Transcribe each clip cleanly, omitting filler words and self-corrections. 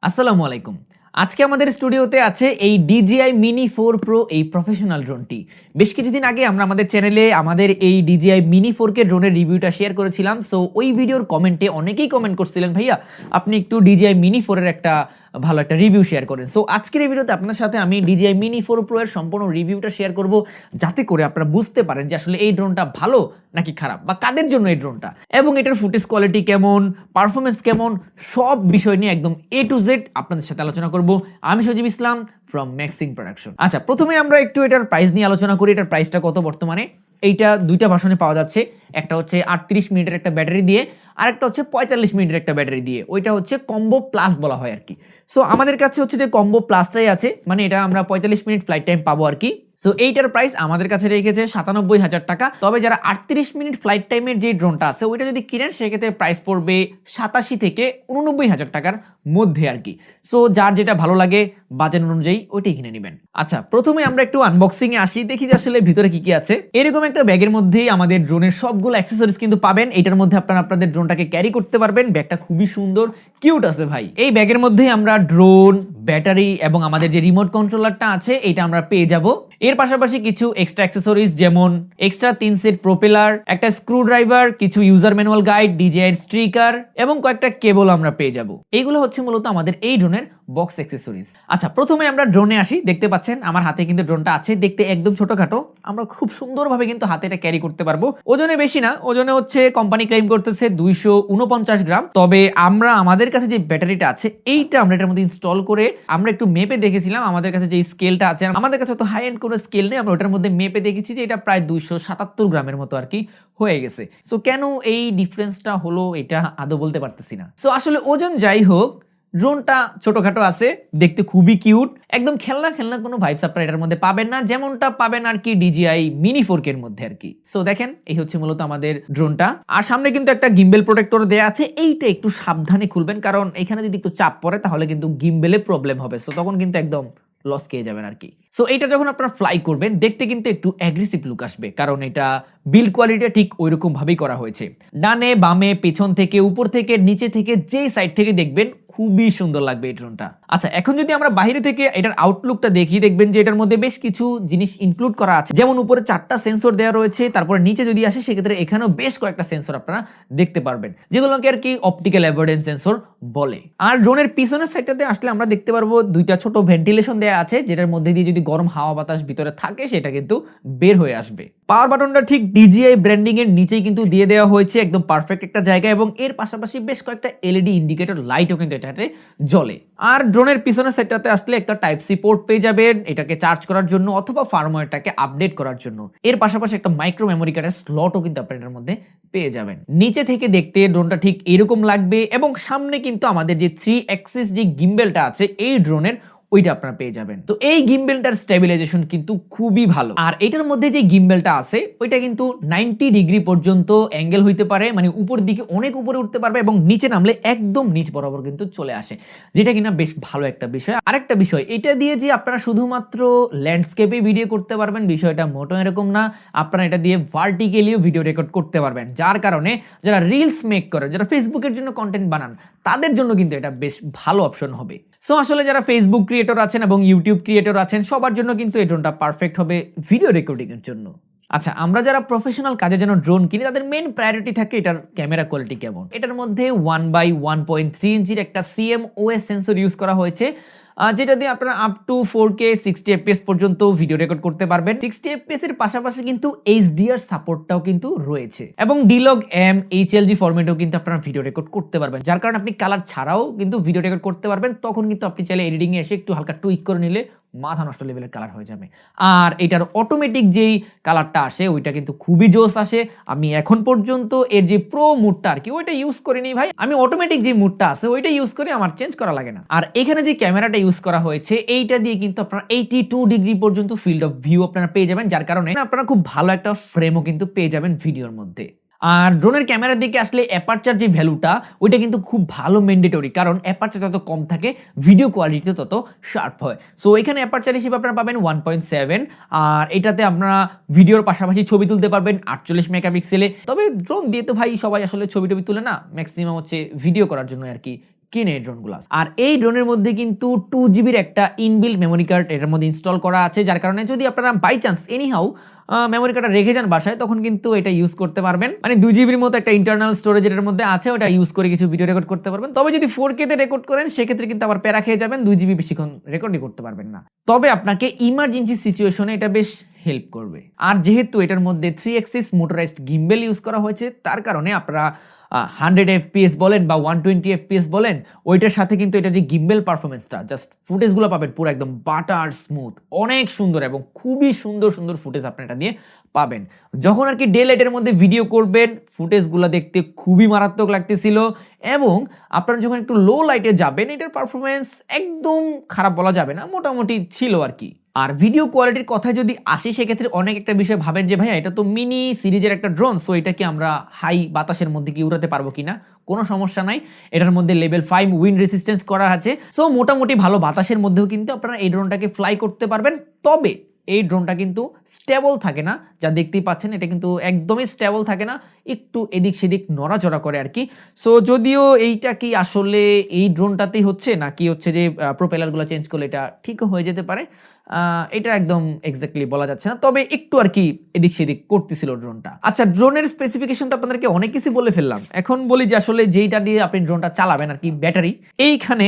আসসালামু আলাইকুম। আজকে আমাদের স্টুডিওতে আছে এই DJI Mini 4 Pro এই প্রফেশনাল ড্রোনটি। বেশ কিছুদিন আগে আমরা আমাদের চ্যানেলে আমাদের এই DJI Mini 4K ড্রোনের রিভিউটা শেয়ার করেছিলাম। সো ওই ভিডিওর কমেন্টে অনেকেই কমেন্ট করছিলেন, ভাইয়া আপনি একটু DJI Mini 4 এর একটা ভালো একটা রিভিউ শেয়ার করেন। সো আজকের এই ভিডিওতে আপনার সাথে আমি DJI Mini 4 Pro এর সম্পূর্ণ রিভিউটা শেয়ার করব, যাতে করে আপনারা বুঝতে পারেন যে আসলে এই ড্রোনটা ভালো নাকি খারাপ বা কাদের জন্য এই ড্রোনটা, এবং এটার ফুটেজ কোয়ালিটি কেমন, পারফরমেন্স কেমন, সব বিষয় নিয়ে একদম A to Z আপনাদের সাথে আলোচনা করব। আমি সজীব ইসলাম ফ্রম ম্যাক্সিং প্রোডাকশন। আচ্ছা, প্রথমে আমরা একটু এটার প্রাইস নিয়ে আলোচনা করি। এটার প্রাইসটা কত বর্তমানে। এইটা দুইটা ভার্সনে পাওয়া যাচ্ছে। একটা হচ্ছে 38 মিনিটের একটা ব্যাটারি দিয়ে, আরেকটা হচ্ছে 45 মিনিটের একটা ব্যাটারি দিয়ে। ওইটা হচ্ছে কম্বো প্লাস বলা হয় আর কি। সো আমাদের কাছে হচ্ছে যে কম্বো প্লাসটাই আছে, মানে এটা আমরা 45 মিনিট ফ্লাইট টাইম পাবো আর কি। সো এইটার প্রাইস আমাদের কাছে রেখেছে 97,000 টাকা। তবে যারা 38 মিনিট ফ্লাইট টাইমের যে ড্রোনটা আছে ওইটা যদি কিনেন সেক্ষেত্রে প্রাইস পড়বে 87 থেকে 89,000 টাকার মধ্যে আর কি। সো যার যেটা ভালো লাগে বাজেট অনুযায়ী ওইটাই কিনে নেবেন। আচ্ছা, প্রথমে আমরা একটু আনবক্সিং এ আসি, দেখি যে আসলে ভিতরে কি কি আছে। এরকম একটা ব্যাগের মধ্যেই আমাদের ড্রোনের সবগুলো অ্যাক্সেসরিজ কিন্তু পাবেন। এটার মধ্যে আপনারা আপনাদের ড্রোনটাকে ক্যারি করতে পারবেন। ব্যাগটা খুবই সুন্দর, কিউট আছে ভাই। এই ব্যাগের মধ্যেই আমরা ড্রোন, ব্যাটারি এবং আমাদের যে রিমোট কন্ট্রোলারটা আছে এটা আমরা পেয়ে যাব। এর পাশাপাশি কিছু এক্সট্রা অ্যাক্সেসরিজ যেমন এক্সট্রা 3 সেট প্রোপেলার, একটা স্ক্রু ড্রাইভার, কিছু user manual guide, DJI sticker এবং কয়েকটা কেবল আমরা পেয়ে যাব। এইগুলো হচ্ছে মূলত আমাদের এই ড্রোনের বক্স অ্যাক্সেসরিজ। আচ্ছা, প্রথমে আমরা ড্রোনে আসি। দেখতে পাচ্ছেন আমার হাতে কিন্তু ড্রোনটা আছে, দেখতে একদম ছোটখাটো। আমরা খুব সুন্দরভাবে কিন্তু হাতে এটা ক্যারি করতে পারবো। ওজনে বেশি না, ওজনে হচ্ছে কোম্পানি ক্লেম করতেছে 249 গ্রাম। তবে আমরা আমাদের কাছে যে ব্যাটারিটা আছে এইটা আমরা এটার মধ্যে ইনস্টল করে আমরা একটু মেপে দেখেছিলাম। আমাদের কাছে যে স্কেলটা আছে, আমাদের কাছে তো হাই এন্ড কোনো স্কেল নেই, আমরা ওটার মধ্যে মেপে দেখেছি যে এটা প্রায় 277 গ্রামের মতো আর কি হয়ে গেছে। সো কেন এই ডিফারেন্সটা হলো এটা আদৌ বলতে পারতেছি না। সো আসলে ওজন যাই হোক, ড্রোনটা ছোটখাটো আছে, দেখতে খুবই কিউট। একদম খেলনা খেলনা কোনো ভাইবস আপনারা এটার মধ্যে পাবেন না, যেমনটা পাবেন আর কি DJI Mini 4K এর মধ্যে আর কি। সো দেখেন, এই হচ্ছে মূলত আমাদের ড্রোনটা। আর সামনে কিন্তু একটা গিম্বেল প্রোটেক্টর দেয়া আছে। এইটা একটু সাবধানে খুলবেন, কারণ এখানে যদি একটু চাপ পড়ে তাহলে কিন্তু গিম্বেলে প্রবলেম হবে। সো তখন কিন্তু একদম লস খেয়ে যাবেন আর কি। সো এইটা যখন আপনারা ফ্লাই করবেন দেখতে কিন্তু একটু অ্যাগ্রেসিভ লুক আসবে, কারণ এটা বিল্ড কোয়ালিটিটা ঠিক ওইরকম ভাবেই করা হয়েছে। ডানে বামে পেছন থেকে উপর থেকে নিচে থেকে যেই সাইড থেকে দেখবেন খুবই সুন্দর লাগবে এই ড্রোনটা। আচ্ছা, এখন যদি আমরা বাইরে থেকে এটার আউটলুকটা দেখি, দেখবেন যে এটার মধ্যে বেশ কিছু জিনিস ইনক্লুড করা আছে। যেমন উপরে 4টা সেন্সর দেওয়া রয়েছে, তারপরে নিচে যদি আসে সেক্ষেত্রে এখানেও বেশ কয়েকটা সেন্সর আপনারা দেখতে পারবেন, যেগুলোকে আর কি অপটিক্যাল অ্যাভয়েডেন্স সেন্সর বলে। আর ড্রোনের পিছনের সাইডটাতে আসলে আমরা দেখতে পারবো দুইটা ছোট ভেন্টিলেশন দেওয়া আছে, যেটার মধ্যে দিয়ে যদি গরম হাওয়া বাতাস ভিতরে থাকে সেটা কিন্তু বের হয়ে আসবে। পাওয়ার বাটনটা ঠিক DJI ব্র্যান্ডিং এর নিচেই কিন্তু দিয়ে দেওয়া হয়েছে, একদম পারফেক্ট একটা জায়গা। এবং এর পাশাপাশি বেশ কয়েকটা LED ইন্ডিকেটর লাইটও কিন্তু এটাতে জ্বলে। আর ড্রোনের পিছনের সাইডটাতে আসলে একটা টাইপ সি পোর্ট পেয়ে যাবেন, এটাকে চার্জ করার জন্য অথবা ফার্মওয়্যারটাকে আপডেট করার জন্য। এর পাশাপাশি একটা মাইক্রো মেমোরি কার্ডের স্লটও কিন্তু আপনারা এর মধ্যে পেয়ে যাবেন। নিচে থেকে দেখতে ড্রোনটা ঠিক এরকম লাগবে, এবং সামনে কিন্তু আমাদের যে 3 অ্যাক্সিস যে গিম্বেলটা আছে এই ড্রোনের ওইটা আপনারা পেয়ে যাবেন। তো এই গিম্বেলটার স্টেবিলাইজেশন কিন্তু খুবই ভালো। আর এটার মধ্যে যে গিম্বেলটা আছে ওইটা কিন্তু 90 ডিগ্রি পর্যন্ত অ্যাঙ্গেল হইতে পারে, মানে উপর দিকে অনেক উপরে উঠতে পারবে এবং নিচে নামলে একদম নিচ বরাবর কিন্তু চলে আসে, যেটা কিনা বেশ ভালো একটা বিষয়। আরেকটা বিষয়, এটা দিয়ে যে আপনারা শুধুমাত্র ল্যান্ডস্কেপে ভিডিও করতে পারবেন বিষয়টা মোটেও এরকম না। আপনারা এটা দিয়ে ভার্টিক্যালিও ভিডিও রেকর্ড করতে পারবেন, যার কারণে যারা রিলস মেক করে, যারা ফেসবুকের জন্য কন্টেন্ট বানান, তাদের জন্য কিন্তু এটা বেশ ভালো অপশন হবে। সো আসলে যারা ফেসবুক ক্রিয়েটর আছেন এবং ইউটিউব ক্রিয়েটর আছেন সবার জন্য কিন্তু এই ড্রোনটা পারফেক্ট হবে ভিডিও রেকর্ডিং এর জন্য। আচ্ছা, আমরা যারা প্রফেশনাল কাজের জন্য ড্রোন কিনি তাদের মেইন প্রায়োরিটি থাকে এটার ক্যামেরা কোয়ালিটি কেমন। এটার মধ্যে 1/1.3 ইঞ্চির একটা CMOS সেন্সর ইউজ করা হয়েছে, যেটা দিয়ে আপনারা আপ টু 4K 60 FPS পর্যন্ত ভিডিও রেকর্ড করতে পারবেন। 60 FPS এর পাশাপাশি কিন্তু HDR সাপোর্টটাও কিন্তু রয়েছে, এবং D-Log-M HLG ফরম্যাটেও কিন্তু আপনারা ভিডিও রেকর্ড করতে পারবেন, যার কারণে আপনি কালার ছাড়াও কিন্তু ভিডিও রেকর্ড করতে পারবেন। তখন কিন্তু আপনি চাইলে এডিটিং এ এসে একটু হালকা টুইক করে নিলে মাথা নষ্ট লেভেলের কালার হয়ে যাবে। আর এটার অটোমেটিক যেই কালারটা আসে ওইটা কিন্তু খুবই জোস আসে। আমি এখন পর্যন্ত এর যে প্রো মুডটা আর কি ওইটা ইউজ করিনি ভাই, আমি অটোমেটিক যে মুডটা আছে ওইটা ইউজ করি, আমার চেঞ্জ করা লাগে না। আর এখানে যে ক্যামেরাটা ইউজ করা হয়েছে এইটা দিয়ে কিন্তু আপনারা 82 ডিগ্রি পর্যন্ত ফিল্ড অফ ভিউ আপনারা পেয়ে যাবেন, যার কারণে আপনারা খুব ভালো একটা ফ্রেমও কিন্তু পেয়ে যাবেন ভিডিওর মধ্যে। আর ড্রোনের ক্যামেরার দিকে আসলে অ্যাপারচার যে ভ্যালুটা ওইটা কিন্তু খুব ভালো ম্যান্ডেটরি, কারণ অ্যাপারচার যত কম থাকে ভিডিও কোয়ালিটি তত শার্প হয়। সো এখানে অ্যাপারচার হিসেবে আপনারা পাবেন 1.7, আর এটাতে আপনারা ভিডিওর পাশাপাশি ছবি তুলতে পারবেন 48 মেগাপিক্সেলে। তবে ড্রোন দিয়ে তো ভাই সবাই আসলে ছবি টবি তুলে না, ম্যাক্সিমাম হচ্ছে ভিডিও করার জন্য আর কি কিনে এই ড্রোনগুলো। আর এই ড্রোনের মধ্যে কিন্তু 2 জিবির একটা ইনবিল্ট মেমোরি কার্ড এটার মধ্যে ইনস্টল করা আছে, যার কারণে যদি আপনারা বাই চান্স এনিহাউ মেমোরি কার্ডটা রেখে যান বাসায়, তখন কিন্তু এটা ইউজ করতে পারবেন। মানে 2 জিবির মতো একটা ইন্টারনাল স্টোরেজ এটার মধ্যে আছে, ওটা ইউজ করে কিছু ভিডিও রেকর্ড করতে পারবেন। তবে যদি 4K তে রেকর্ড করেন সেক্ষেত্রে কিন্তু আবার প্যারা খেয়ে যাবেন, 2 জিবি বেশিক্ষণ রেকর্ডই করতে পারবেন না। তবে আপনাকে ইমার্জেন্সি সিচুয়েশনে এটা বেশ হেল্প করবে। আর যেহেতু এটার মধ্যে 3 অ্যাক্সিস মোটরাইজড গিম্বেল ইউজ করা হয়েছে, তার কারণে আপনারা 100 FPS বলেন বা 120 FPS বলেন, ওইটার সাথে কিন্তু এটা যে গিম্বেল পারফরমেন্সটা, জাস্ট ফুটেজগুলো পাবেন পুরো একদম বাটার স্মুথ, অনেক সুন্দর এবং খুবই সুন্দর সুন্দর ফুটেজ আপনি এটা দিয়ে পাবেন। যখন আর কি ডে লাইটের মধ্যে ভিডিও করবেন, ফুটেজগুলো দেখতে খুবই মারাত্মক লাগতেছিল। এবং আপনারা যখন একটু লো লাইটে যাবেন, এটার পারফরমেন্স একদম খারাপ বলা যাবে না, মোটামুটি ছিল আর কি। আর ভিডিও কোয়ালিটির কথায় যদি আসি, সেক্ষেত্রে অনেক একটা বিষয় ভাবেন যে ভাইয়া এটা তো মিনি সিরিজের একটা ড্রোন, সো এটা কি আমরা হাই বাতাসের মধ্যে কি উড়াতে পারবো কিনা? কোনো সমস্যা নাই, এটার মধ্যে লেভেল 5 উইন্ড রেসিস্টেন্স করা আছে, সো মোটামুটি ভালো বাতাসের মধ্যেও কিন্তু আপনারা এই ড্রোনটাকে ফ্লাই করতে পারবেন। তবে এই ড্রোনটা কিন্তু স্টেবল থাকে না, যা দেখতেই পাচ্ছেন এটা কিন্তু একদমই স্টেবল থাকে না, একটু এদিক সেদিক নড়াচড়া করে আর কি। সো যদিও এইটা কি আসলে এই ড্রোনটাতেই হচ্ছে নাকি হচ্ছে যে প্রোপেলারগুলো চেঞ্জ করলে এটা ঠিকও হয়ে যেতে পারে, এটা একদম এক্স্যাক্টলি বলা যাচ্ছে না, তবে একটু আর কি এদিক সেদিক করতেছিল ড্রোনটা। আচ্ছা, ড্রোনের স্পেসিফিকেশন তো আপনাদেরকে অনেক কিছু বলে ফেললাম, এখন বলি যে আসলে যেইটা দিয়ে আপনি ড্রোনটা চালাবেন আর কি, ব্যাটারি। এইখানে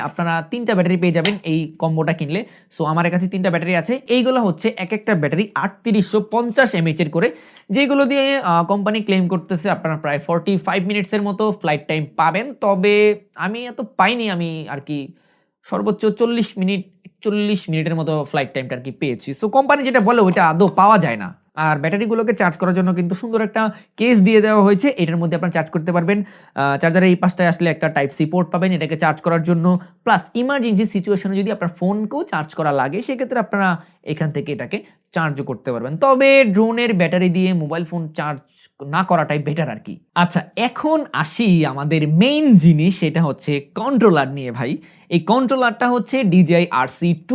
আপনারা 3টা ব্যাটারি পেয়ে যাবেন এই কম্বোটা কিনলে। সো আমার কাছে 3টা ব্যাটারি আছে, এইগুলো হচ্ছে এক একটা ব্যাটারি 3850 mAh এর করে, যেগুলো দিয়ে কোম্পানি ক্লেম করতেছে আপনারা প্রায় 45 মিনিটসের মতো ফ্লাইট টাইম পাবেন। তবে আমি এত পাইনি, আমি আর কি সর্বোচ্চ 40 মিনিটের মতো ফ্লাইট টাইমটা আর কি পেয়েছি। সো কোম্পানি যেটা বলে ওইটা আদৌ পাওয়া যায় না। আর ব্যাটারিগুলোকে চার্জ করার জন্য কিন্তু সুন্দর একটা কেস দিয়ে দেওয়া হয়েছে, এটার মধ্যে আপনারা চার্জ করতে পারবেন। চার্জারের এই পাশটায় আসলে একটা টাইপ সি পোর্ট পাবেন এটাকে চার্জ করার জন্য, প্লাস ইমার্জেন্সি সিচুয়েশনে যদি আপনার ফোনকেও চার্জ করা লাগে, সেক্ষেত্রে আপনারা এখান থেকে এটাকে চার্জও করতে পারবেন। তবে ড্রোনের ব্যাটারি দিয়ে মোবাইল ফোন চার্জ না করাটাই বেটার আর কি। আচ্ছা, এখন আসি আমাদের মেইন জিনিস, সেটা হচ্ছে কন্ট্রোলার নিয়ে ভাই। এই কন্ট্রোলারটা হচ্ছে DJI RC2।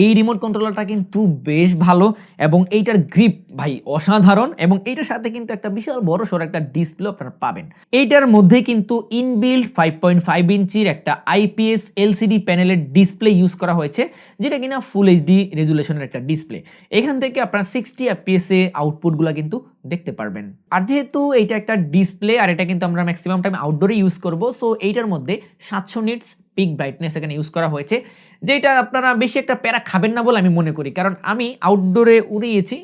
এই রিমোট কন্ট্রোলারটা কিন্তু বেশ ভালো এবং এইটার গ্রিপ ভাই অসাধারণ, এবং এইটার সাথে কিন্তু একটা বিশাল বড় সড় একটা ডিসপ্লে আপনারা পাবেন। এইটার মধ্যে কিন্তু ইনবিল্ট 5.5 ইঞ্চির একটা IPS LCD প্যানেলের ডিসপ্লে ইউজ করা হয়েছে, যেটা কিনা ফুল HD রেজুলেশনের একটা ডিসপ্লে। এখান থেকে আপনারা 60 FPS এ আউটপুটগুলো কিন্তু দেখতে পারবেন। আর যেহেতু এইটা একটা ডিসপ্লে আর এটা কিন্তু আমরা ম্যাক্সিমাম টাইম আউটডোরে ইউজ করব, সো এইটার মধ্যে 700 নিটস পিক ব্রাইটনেস এখানে ইউজ করা হয়েছে, যেটা আপনারা বেশি একটা প্যারা খাবেন না বলে আমি মনে করি, কারণ আমি আউটডোরে উড়িয়েছি,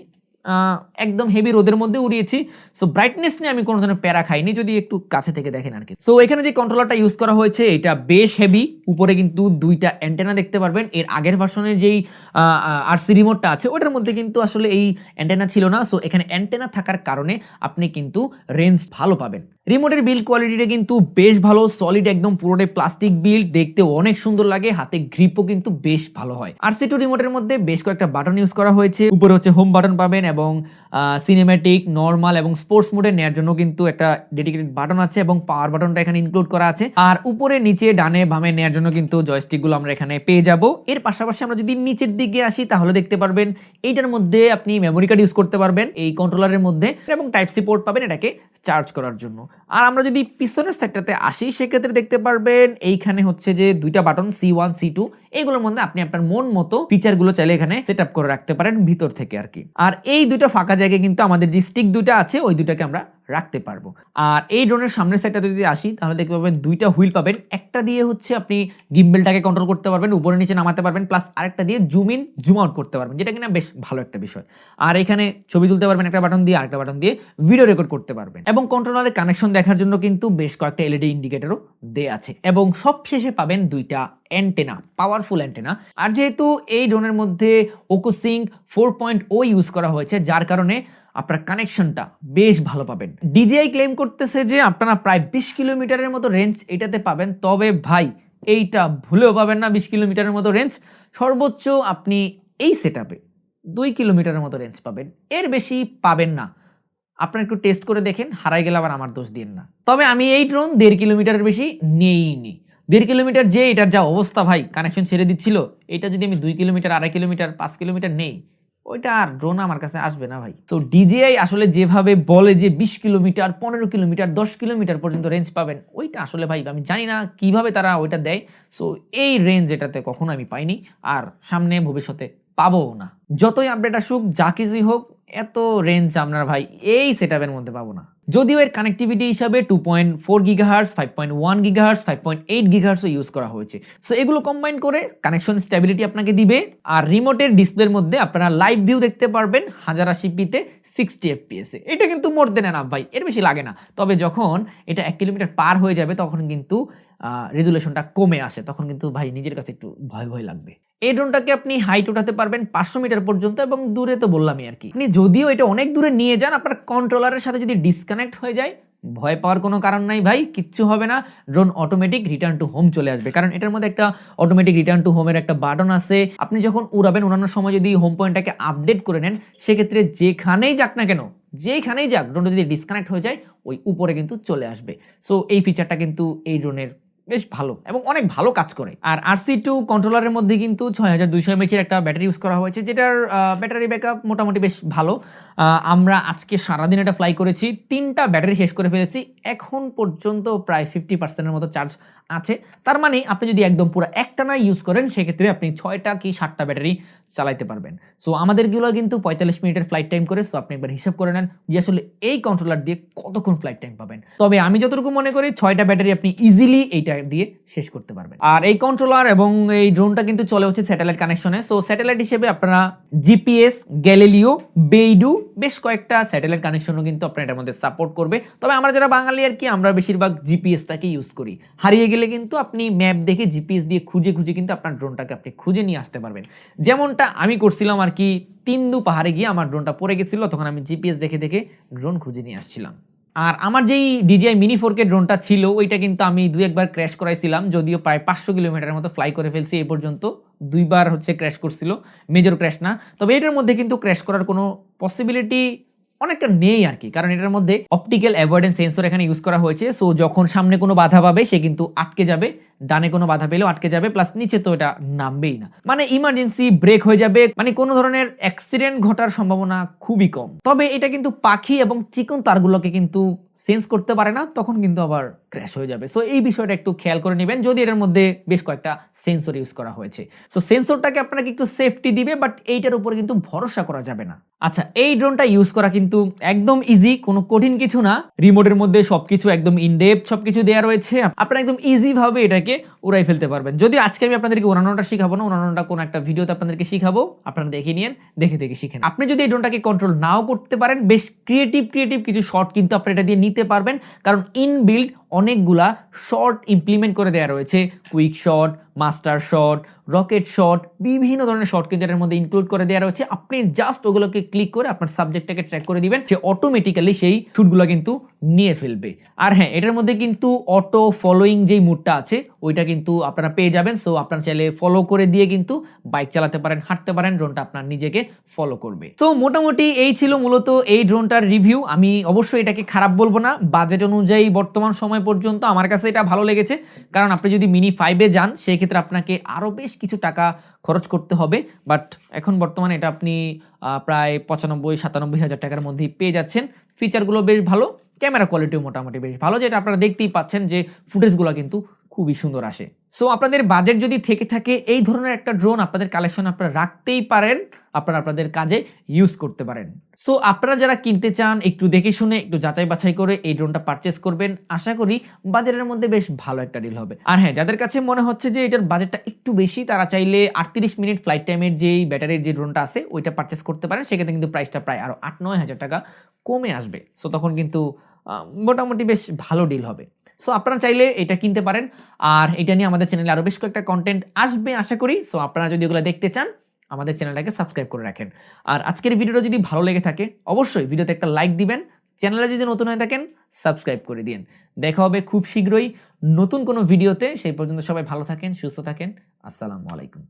একদম হেভি রোদের মধ্যে উড়িয়েছি। সো ব্রাইটনেস নিয়ে আমি কোনো ধরনের প্যারা খাইনি, যদি একটু কাছে থেকে দেখেন আর কি। সো এখানে যে কন্ট্রোলারটা ইউজ করা হয়েছে এটা বেশ হেভি, উপরে কিন্তু 2টা অ্যান্টেনা দেখতে পারবেন। এর আগের ভার্সনের যেই RC রিমোটটা আছে ওটার মধ্যে কিন্তু আসলে এই অ্যান্টেনা ছিল না, সো এখানে অ্যান্টেনা থাকার কারণে আপনি কিন্তু রেঞ্জ ভালো পাবেন। রিমোটের বিল্ড কোয়ালিটিটা কিন্তু বেশ ভালো, সলিড একদম পুরোটাই প্লাস্টিক বিল্ড, দেখতে অনেক সুন্দর লাগে, হাতে গ্রিপও কিন্তু বেশ ভালো হয়। RC2 রিমোটের মধ্যে বেশ কয়েকটা বাটন ইউজ করা হয়েছে, উপরে হচ্ছে হোম বাটন পাবেন এবং সিনেম্যাটিক, নর্মাল এবং স্পোর্টস মোডে নেওয়ার জন্য কিন্তু একটা ডেডিকেটেড বাটন আছে এবং পাওয়ার বাটনটা এখানে ইনক্লুড করা আছে। আর উপরে নিচে ডানে বামে নেওয়ার জন্য কিন্তু জয়স্টিকগুলো আমরা এখানে পেয়ে যাব। এর পাশাপাশি আমরা যদি নিচের দিকে আসি তাহলে দেখতে পারবেন এইটার মধ্যে আপনি মেমোরি কার্ড ইউজ করতে পারবেন এই কন্ট্রোলারের মধ্যে, এবং টাইপ সি পোর্ট পাবেন এটাকে চার্জ করার জন্য। আর আমরা যদি পিছনের সাইডটাতে আসি, সেক্ষেত্রে দেখতে পারবেন এইখানে হচ্ছে যে 2টা বাটন C1 C2, এইগুলোর মধ্যে আপনি আপনার মন মতো ফিচারগুলো চাইলে এখানে সেট আপ করে রাখতে পারেন ভিতর থেকে আর কি। আর এই 2টা ফাঁকা জায়গায় কিন্তু আমাদের যে স্টিক 2টা আছে ওই 2টাকে আমরা রাখতে পারবো। আর এই ড্রোনের সামনের সাইডটাতে যদি আসি তাহলে দেখতে পাবেন 2টা হুইল পাবেন, একটা দিয়ে হচ্ছে আপনি গিম্বেলটাকে কন্ট্রোল করতে পারবেন, উপরে নিচে নামাতে পারবেন, প্লাস আরেকটা দিয়ে জুম ইন জুম আউট করতে পারবেন, যেটা কিনা বেশ ভালো একটা বিষয়। আর এখানে ছবি তুলতে পারবেন একটা বাটন দিয়ে, আরেকটা বাটন দিয়ে ভিডিও রেকর্ড করতে পারবেন, এবং কন্ট্রোলারের কানেকশন দেখার জন্য কিন্তু বেশ কয়েকটা LED ইন্ডিকেটরও দেয়া আছে, এবং সবশেষে পাবেন 2টা অ্যান্টেনা, পাওয়ারফুল অ্যান্টেনা। আর যেহেতু এই ড্রোনের মধ্যে OcuSync 4.0 ইউজ করা হয়েছে, যার কারণে আপনার কানেকশনটা বেশ ভালো পাবেন। DJI ক্লেম করতেছে যে আপনারা প্রায় 20 কিলোমিটারের মতো রেঞ্জ এটাতে পাবেন, তবে ভাই এইটা ভুলেও পাবেন না 20 কিলোমিটারের মতো রেঞ্জ। সর্বোচ্চ আপনি এই সেটআপে 2 কিলোমিটারের মতো রেঞ্জ পাবেন, এর বেশি পাবেন না। আপনারা একটু টেস্ট করে দেখেন, হারাই গেলে আবার আমার দোষ দিন না। তবে আমি এই ড্রোন 1.5 কিলোমিটারের বেশি নেইনি। 1.5 কিলোমিটার যে এটার যা অবস্থা ভাই, কানেকশন ছেড়ে দিচ্ছিল, এটা যদি আমি 2 কিলোমিটার, 2.5 কিলোমিটার, 5 কিলোমিটার নেই, ওইটা আর ড্রোন আমার কাছে আসবে না ভাই। তো DJI আসলে যেভাবে বলে যে 20 কিলোমিটার, 15 কিলোমিটার, 10 কিলোমিটার পর্যন্ত রেঞ্জ পাবেন, ওইটা আসলে ভাই আমি জানি না কিভাবে তারা ওইটা দেয়। সো এই রেঞ্জ এটাতে কখনো আমি পাইনি, আর সামনে ভবিষ্যতে পাবোও না। যতই আপডেট আসুক, যা কিছুই হোক, এত রেঞ্জ আমরা ভাই এই সেটআপের মধ্যে পাবো না। যদিও এর কানেক্টিভিটি হিসাবে 2.4 গিগাহার্টজ, 5.1 গিগাহার্টজ, 5.8 গিগাহার্টজও ইউজ করা হয়েছে। সো এগুলো কম্বাইন করে কানেকশন স্টেবিলিটি আপনাকে দিবে। আর রিমোটের ডিসপ্লের মধ্যে আপনারা লাইভ ভিউ দেখতে পারবেন 1080p-তে 60 fps-এ। এটা কিন্তু মোর দেন এনাফ ভাই, এর বেশি লাগে না। তবে যখন এটা 1 কিলোমিটার পার হয়ে যাবে তখন কিন্তু রেজুলেশনটা কমে আসে, তখন কিন্তু ভাই নিজের কাছে একটু ভয় ভয় লাগবে। এই ড্রোনটাকে আপনি হাইট উঠাতে পারবেন 500 মিটার পর্যন্ত, এবং দূরে তো বললামই আর কি। আপনি যদিও এটা অনেক দূরে নিয়ে যান, আপনার কন্ট্রোলারের সাথে যদি ডিসকানেক্ট হয়ে যায়, ভয় পাওয়ার কোনো কারণ নাই ভাই, কিচ্ছু হবে না। Drone automatic return to home চলে আসবে, কারণ এটার মধ্যে একটা অটোমেটিক রিটার্ন টু হোমের একটা বাটন আছে। আপনি যখন উড়াবেন, উড়ানোর সময় যদি হোম পয়েন্টটাকে আপডেট করে নেন, সেক্ষেত্রে যেখানেই যাক না কেন, যেখানেই যাক, ড্রোনটা যদি ডিসকানেক্ট হয়ে যায়, ওই উপরে কিন্তু চলে আসবে। সো এই ফিচারটা কিন্তু এই ড্রোনের বেশ ভালো এবং অনেক ভালো কাজ করে। আর RC2 কন্ট্রোলারের মধ্যে কিন্তু 6200 mAh একটা ব্যাটারি ইউজ করা হয়েছে, যেটার ব্যাটারি ব্যাকআপ মোটামুটি বেশ ভালো। আমরা আজকে সারাদিন এটা ফ্লাই করেছি, 3টা ব্যাটারি শেষ করে ফেলেছি। এখন পর্যন্ত প্রায় 50%-এর মতো চার্জ আছে। তার মানে আপনি যদি একদম পুরো একটানা ইউজ করেন, সেক্ষেত্রে আপনি 6টা কি 7টা ব্যাটারি চালাইতে পারবেন। সো আমাদেরগুলো কিন্তু 45 মিনিটের ফ্লাইট টাইম করে। সো আপনি একবার হিসাব করে নেন যে আসলে এই কন্ট্রোলার দিয়ে কতক্ষণ ফ্লাইট টাইম পাবেন। তবে আমি যতটুকু মনে করি 6টা ব্যাটারি আপনি ইজিলি এইটা দিয়ে শেষ করতে পারবেন। আর এই কন্ট্রোলার এবং এই ড্রোনটা কিন্তু চলে হচ্ছে স্যাটেলাইট কানেকশনে। সো স্যাটেলাইট হিসেবে আপনারা GPS, গ্যালিলিও, বেইডু, বেশ কয়েকটা স্যাটেলাইট কানেকশনও কিন্তু আপনার এটার মধ্যে সাপোর্ট করবে। তবে আমরা যারা বাঙালি আর কি, আমরা বেশিরভাগ জিপিএসটাকে ইউজ করি। হারিয়ে গেলে কিন্তু আপনি ম্যাপ দেখে জিপিএস দিয়ে খুঁজে খুঁজে কিন্তু আপনার ড্রোনটাকে আপনি খুঁজে নিয়ে আসতে পারবেন। যেমনটা আমি করছিলাম আর কি, তিন্দু পাহাড়ে গিয়ে আমার ড্রোনটা পড়ে গেছিল, তখন আমি জিপিএস দেখে দেখে ড্রোন খুঁজে নিয়ে আসছিলাম। আর আমার যেই DJI Mini 4K ড্রোনটা ছিল, ওইটা কিন্তু আমি 2-1 ক্র্যাশ করাইছিলাম, যদিও প্রায় 500 কিলোমিটারের মতো ফ্লাই করে ফেলছি এই পর্যন্ত। 2বার হচ্ছে ক্র্যাশ করছিল, মেজর ক্র্যাশ না। তবে এটার মধ্যে কিন্তু ক্র্যাশ করার কোনো পসিবিলিটি অনেকটা নেই আর কি, কারণ এটার মধ্যে অপটিক্যাল অ্যাভয়েডেন্স সেন্সর এখানে ইউজ করা হয়েছে। সো যখন সামনে কোনো বাধা পাবে, সে কিন্তু আটকে যাবে, ডানে কোনো বাধা পেলেও আটকে যাবে, প্লাস নিচে তো এটা নামবেই না, মানে ইমার্জেন্সি ব্রেক হয়ে যাবে, মানে কোনো ধরনের অ্যাক্সিডেন্ট ঘটার সম্ভাবনা খুবই কম। তবে এটা কিন্তু পাখি এবং চিকন তারগুলোকে কিন্তু সেন্স করতে পারে না, তখন কিন্তু আবার ক্র্যাশ হয়ে যাবে। সো এই বিষয়টা একটু খেয়াল করে নেবেন, যদি এর মধ্যে বেশ কয়েকটা সেন্সর ইউজ করা হয়েছে। সো সেন্সরটাকে আপনাকে একটু সেফটি দিবে, বাট এইটার উপরে কিন্তু ভরসা করা যাবে না। আচ্ছা, এই ড্রোনটা ইউজ করা কিন্তু একদম ইজি, কোনো কঠিন কিছু না। রিমোটের মধ্যে সবকিছু একদম ইনডেপথ সবকিছু দেওয়া রয়েছে, আপনারা একদম ইজি ভাবে এটাকে উড়াই ফেলতে পারবেন। যদি আজকে আমি আপনাদেরকে উড়ানোটা শিখাবো না, উড়ানোটা কোনো একটা ভিডিওতে আপনাদেরকে শিখাবো, আপনারা দেখে নিন, দেখে দেখে শিখেন। আপনি যদি এই ড্রোনটাকে কন্ট্রোল নাও করতে পারেন, বেশ ক্রিয়েটিভ কিছু শট কিন্তু আপনি এটা দিয়ে নিতে পারবেন, কারণ ইনবিল্ড অনেকগুলা শট ইমপ্লিমেন্ট করে দেওয়া রয়েছে। Quick shot, master shot, rocket shot, বিভিন্ন ধরনের শট কিন্তু এর মধ্যে ইনক্লুড করে দেওয়া রয়েছে। আপনি জাস্ট ওগুলোকে ক্লিক করে আপনার সাবজেক্টটাকে ট্র্যাক করে দিবেন, সে অটোমেটিক্যালি সেই শুটগুলো কিন্তু নিয়ে ফেলবে। আর হ্যাঁ, এটার মধ্যে কিন্তু অটো ফলোইং যেই মুডটা আছে, ওইটা কিন্তু আপনারা পেয়ে যাবেন। সো আপনারা চাইলে ফলো করে দিয়ে কিন্তু বাইক চালাতে পারেন, হাঁটতে পারেন, ড্রোনটা আপনার নিজেকে ফলো করবে। সো মোটামুটি এই ছিল মূলত এই ড্রোনটার রিভিউ। আমি অবশ্যই এটাকে খারাপ বলবো না, বাজেট অনুযায়ী বর্তমান সময় পর্যন্ত আমার কাছে এটা ভালো লেগেছে। কারণ আপনি যদি মিনি 5-এ যান, সেই ক্ষেত্রে আপনাকে আরও বেশ কিছু টাকা খরচ করতে হবে, বাট এখন বর্তমানে এটা আপনি প্রায় 95-97 হাজার টাকার মধ্যেই পেয়ে যাচ্ছেন। ফিচারগুলো বেশ ভালো, ক্যামেরা কোয়ালিটিও মোটামুটি বেশ ভালো, যেটা আপনারা দেখতেই পাচ্ছেন যে ফুটেজগুলো কিন্তু খুবই সুন্দর আসে। সো আপনাদের বাজেট যদি থেকে থাকে, এই ধরনের একটা ড্রোন আপনাদের কালেকশন আপনারা রাখতেই পারেন, আপনারা আপনাদের কাজে ইউজ করতে পারেন। সো আপনারা যারা কিনতে চান, একটু দেখে শুনে, একটু যাচাই বাছাই করে এই ড্রোনটা পারচেস করবেন। আশা করি বাজেটের মধ্যে বেশ ভালো একটা ডিল হবে। আর হ্যাঁ, যাদের কাছে মনে হচ্ছে যে এটার বাজেটটা একটু বেশি, তারা চাইলে 38 মিনিট ফ্লাইট টাইমের যেই ব্যাটারির যে ড্রোনটা আছে, ওইটা পারচেস করতে পারেন। সেক্ষেত্রে কিন্তু প্রাইসটা প্রায় আরও 8-9 হাজার টাকা কমে আসবে। সো তখন কিন্তু মোটামুটি বেশ ভালো ডিল হবে। সো আপনারা চাইলে এটা কিনতে পারেন। আর এটা নিয়ে আমাদের চ্যানেলে আরও বেশ কয়েকটা কন্টেন্ট আসবে আশা করি। সো আপনারা যদি ওগুলো দেখতে চান, আমাদের চ্যানেলটাকে সাবস্ক্রাইব করে রাখেন। আর আজকের ভিডিওটা যদি ভালো লেগে থাকে, অবশ্যই ভিডিওতে একটা লাইক দিবেন। চ্যানেলে যদি নতুন হয়ে থাকেন, সাবস্ক্রাইব করে দিন। দেখা হবে খুব শীঘ্রই নতুন কোনো ভিডিওতে। সেই পর্যন্ত সবাই ভালো থাকেন, সুস্থ থাকেন। আসসালামু আলাইকুম।